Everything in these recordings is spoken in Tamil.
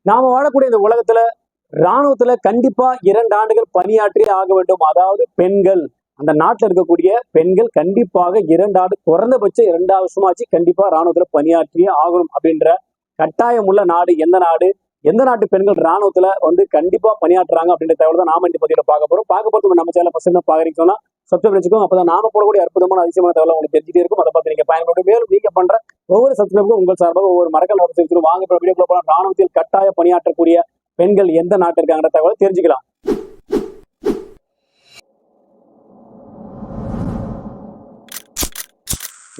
நாம வாழக்கூடிய இந்த உலகத்துல ராணுவத்துல கண்டிப்பா 2 ஆண்டுகள் பணியாற்றியே ஆக வேண்டும். அதாவது பெண்கள் அந்த நாட்டுல இருக்கக்கூடிய பெண்கள் கண்டிப்பாக 2 ஆண்டு குறைந்தபட்சம் 2 வருஷமாச்சு கண்டிப்பா ராணுவத்துல பணியாற்றியே ஆகணும் அப்படின்ற கட்டாயம் உள்ள நாடு எந்த நாடு? எந்த நாட்டு பெண்கள் ராணுவத்துல கண்டிப்பா பணியாற்றுறாங்க அப்படின்ற தகவல் தான் நாம இந்த பதிவுல பார்க்க போறது. நம்ம சேனல் ஃபர்ஸ்ட் தான் பாக்குறீங்கன்னா சப்ஸ்கிரைப் வச்சுக்கோங்க. அப்பதான் நாம போடக்கூடிய அற்புதமான அதிசயமான தகவல் உங்களுக்கு தெரிஞ்சுட்டே இருக்கும். அதை பார்த்து நீங்க பயன்படும். மேலும் நீங்க பண்ற ஒவ்வொரு சப்ஸ்கிரைபுக்கும் உங்கள் சார்பாக ஒவ்வொரு மரக்கல் வாங்க வீடியோ போலாம். ராணுவத்தில் கட்டாய பணியாற்றக்கூடிய பெண்கள் எந்த நாட்டு இருக்காங்கிற தகவலை தெரிஞ்சுக்கலாம்.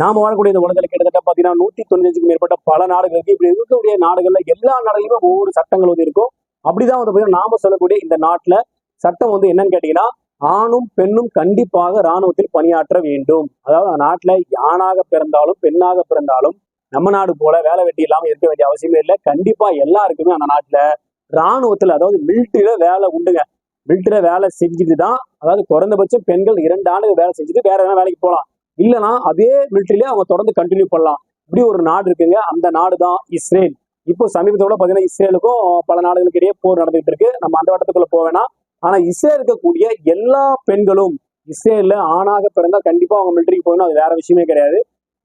நாம வாழக்கூடிய இந்த உலகத்துல கிட்டத்தட்ட பாத்தீங்கன்னா 195க்கும் மேற்பட்ட பல நாடுகள் இருக்கு. இப்படி இருக்கக்கூடிய நாடுகள்ல எல்லா நாடுகளுமே ஒவ்வொரு சட்டங்கள் இருக்கும். அப்படிதான் பாத்தீங்கன்னா நாம சொல்லக்கூடிய இந்த நாட்டுல சட்டம் என்னன்னு கேட்டீங்கன்னா, ஆணும் பெண்ணும் கண்டிப்பாக ராணுவத்தில் பணியாற்ற வேண்டும். அதாவது அந்த நாட்டுல ஆணாக பிறந்தாலும் பெண்ணாக பிறந்தாலும் நம்ம நாடு போல வேலை வெட்டி இல்லாம இருக்க வேண்டிய அவசியமே இல்லை. கண்டிப்பா எல்லாருக்குமே அந்த நாட்டுல ராணுவத்துல அதாவது மிலிட்டரியில வேலை உண்டுங்க. மிலிட்டரியில வேலை செஞ்சுட்டு தான், அதாவது குறைந்தபட்சம் பெண்கள் 2 ஆண்டுகள் வேலை செஞ்சுட்டு வேற எதனா வேலைக்கு போகலாம். இல்லைன்னா அதே மிலிட்டரியிலே அவங்க தொடர்ந்து கண்டினியூ பண்ணலாம். இப்படி ஒரு நாடு இருக்குங்க. அந்த நாடு தான் இஸ்ரேல். இப்போ சமீபத்தோட பாத்தீங்கன்னா இஸ்ரேலுக்கும் பல நாடுகளுக்கு இடையே போர் நடந்துட்டு இருக்கு. நம்ம அந்த வட்டத்துக்குள்ள போவேனா. ஆனா இஸ்ரேல் இருக்கக்கூடிய எல்லா பெண்களும் இஸ்ரேல்ல ஆணாக பிறந்தா கண்டிப்பா அவங்க மிலிட்டரிக்கு போகணும். அது வேற விஷயமே கிடையாது.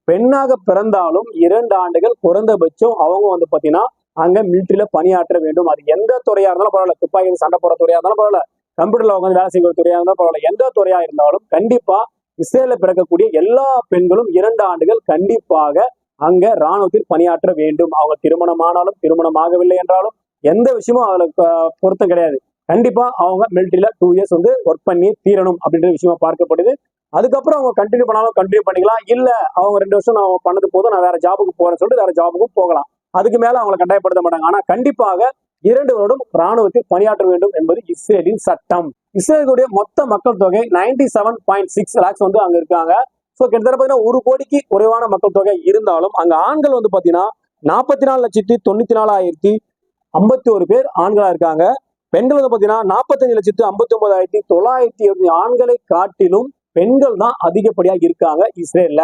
பெண்ணாக பிறந்தாலும் 2 ஆண்டுகள் குறைந்தபட்சம் அவங்க பாத்தீங்கன்னா அங்க மிலிட்டரியில பணியாற்ற வேண்டும். அது எந்த துறையா இருந்தாலும் பரவாயில்ல. துப்பாக்கி சண்டை போற துறையா இருந்தாலும் பரவாயில்ல. கம்ப்யூட்டர்ல உட்காந்து வேலை செய்கிற துறையா இருந்தாலும் பரவாயில்ல. எந்த துறையா இருந்தாலும் கண்டிப்பா இஸ்ரேல பிறக்கக்கூடிய எல்லா பெண்களும் 2 ஆண்டுகள் கண்டிப்பாக அங்க ராணுவத்தில் பணியாற்ற வேண்டும். அவங்க திருமணமானாலும் திருமணமாகவில்லை என்றாலும் எந்த விஷயமும் அவங்களுக்கு பொருத்தம் கிடையாது. கண்டிப்பா அவங்க மிலிட்டரியில 2 இயர்ஸ் ஒர்க் பண்ணி தீரணும் அப்படின்ற விஷயமா பார்க்கப்படுது. அதுக்கப்புறம் அவங்க கண்டினியூ பண்ணாலும் கண்டினியூ பண்ணிக்கலாம். இல்ல அவங்க 2 வருஷம் நான் பண்ணது போதும், நான் வேற ஜாபுக்கு போறேன்னு சொல்லிட்டு வேற ஜாபுக்கும் போகலாம். அதுக்கு மேல அவங்களை கட்டாயப்படுத்த மாட்டாங்க. ஆனா கண்டிப்பாக 2 வருடம் ராணுவத்தில் பணியாற்ற வேண்டும் என்பது இஸ்ரேலின் சட்டம். இஸ்ரேலுடைய மொத்த மக்கள் தொகை 97.6 lakhs அங்க இருக்காங்க. சோ கிட்டத்தட்ட பாத்தீங்கன்னா 1 கோடிக்கு குறைவான மக்கள் தொகை இருந்தாலும் அங்க ஆண்கள் பாத்தீங்கன்னா 44,94,051 பேர் ஆண்களா இருக்காங்க. பெண்கள் பாத்தீங்கன்னா 45,59,907 ஆண்களை காட்டிலும் பெண்கள் தான் அதிகப்படியா இருக்காங்க இஸ்ரேல்ல.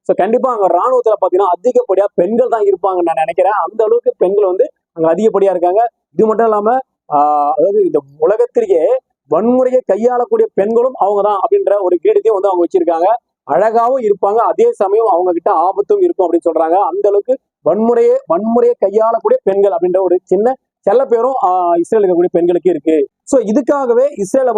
சோ கண்டிப்பா அங்க ராணுவத்துல பாத்தீங்கன்னா அதிகப்படியா பெண்கள் தான் இருப்பாங்கன்னு நான் நினைக்கிறேன். அந்த அளவுக்கு பெண்கள் அங்க அதிகப்படியா இருக்காங்க. இது மட்டும் இல்லாம அதாவது இந்த உலகத்திலேயே வன்முறையை கையாளக்கூடிய பெண்களும் அவங்க தான் அப்படின்ற ஒரு கிரீடத்தையும் அவங்க வச்சிருக்காங்க. அழகாவும் இருப்பாங்க, அதே சமயம் அவங்க கிட்ட ஆபத்தும் இருக்கும் அப்படின்னு சொல்றாங்க. அந்த அளவுக்கு வன்முறையை கையாளக்கூடிய பெண்கள் அப்படின்ற ஒரு சின்ன செல்ல பேரும் இஸ்ரேல் இருக்கக்கூடிய பெண்களுக்கு இருக்கு. சோ இதுக்காகவே இஸ்ரேல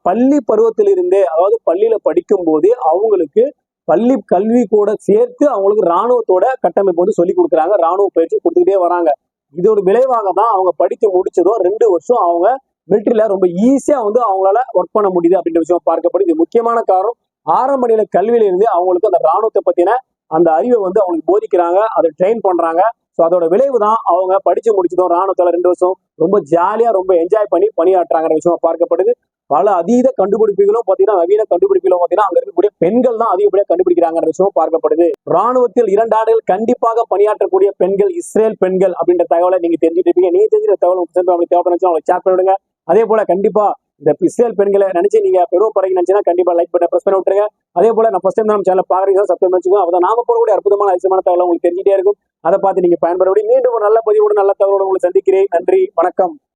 பள்ளி பருவத்திலிருந்தே, அதாவது பள்ளியில படிக்கும் போதே அவங்களுக்கு பள்ளி கல்வி கூட சேர்த்து அவங்களுக்கு ராணுவத்தோட கட்டமைப்பு சொல்லி கொடுக்குறாங்க. ராணுவ பயிற்சி கொடுத்துக்கிட்டே வராங்க. இதோட விளைவாக தான் அவங்க படித்து முடிச்சதும் 2 வருஷம் அவங்க மிலிட்டரியில ரொம்ப ஈஸியா அவங்களால ஒர்க் பண்ண முடியுது அப்படின்ற விஷயம் பார்க்கப்படுது. இது முக்கியமான காரணம். ஆரம்ப நிலை கல்வியில இருந்து அவங்களுக்கு அந்த ராணுவத்தை பத்தின அந்த அறிவை அவங்களுக்கு போதிக்கிறாங்க, அதை ட்ரெயின் பண்றாங்க. ஸோ அதோட விளைவு தான் அவங்க படிச்சு முடிச்சதும் ராணுவத்துல 2 வருஷம் ரொம்ப ஜாலியா ரொம்ப என்ஜாய் பண்ணி பணியாற்றுறாங்கிற விஷயம் பார்க்கப்படுது. பல அதீத கண்டுபிடிப்புகளும் பாத்தீங்கன்னா நவீன கண்டுபிடிப்புகளும் பாத்தீங்கன்னா அங்க இருக்கக்கூடிய பெண்கள் தான் அதிகப்படியா கண்டுபிடிக்கிறாங்கிற விஷயம் பார்க்கப்படுது. ராணுவத்தில் 2 ஆண்டுகள் கண்டிப்பாக பணியாற்றக்கூடிய பெண்கள் இஸ்ரேல் பெண்கள் அப்படின்ற தகவலை நீங்க தெரிஞ்சுட்டு இருப்பீங்க. நீங்க தெரிஞ்சுக்கிற தகவல் உங்களுக்கு தேவைப்படுச்சு அவங்களுக்கு ஷேர் பண்ணிவிடுங்க. அதே போல கண்டிப்பா இந்த இஸ்ரேல் பெண்களை நினைச்சு நீங்க பெருமைப்படுறீங்க நினைச்சீங்கன்னா கண்டிப்பா லைக் பண்ண பிரஸ் பண்ணி விட்டுருங்க. அதே போல நான் ஃபர்ஸ்ட் டைம் நம்ம சேனல் பாக்குறீங்க சப்ஸ்கிரைப் பண்ணிச்சுக்கோங்க. அப்பதான் நாம போடக்கூடிய அற்புதமான அதிசயமான தகவல் உங்களுக்கு தெரிஞ்சுட்டே இருக்கும். அதை பார்த்து நீங்க பயன்படுத்தி மீண்டும் ஒரு நல்ல பதிவோடு நல்ல தகவலோடு உங்களை சந்திக்கிறேன். நன்றி, வணக்கம்.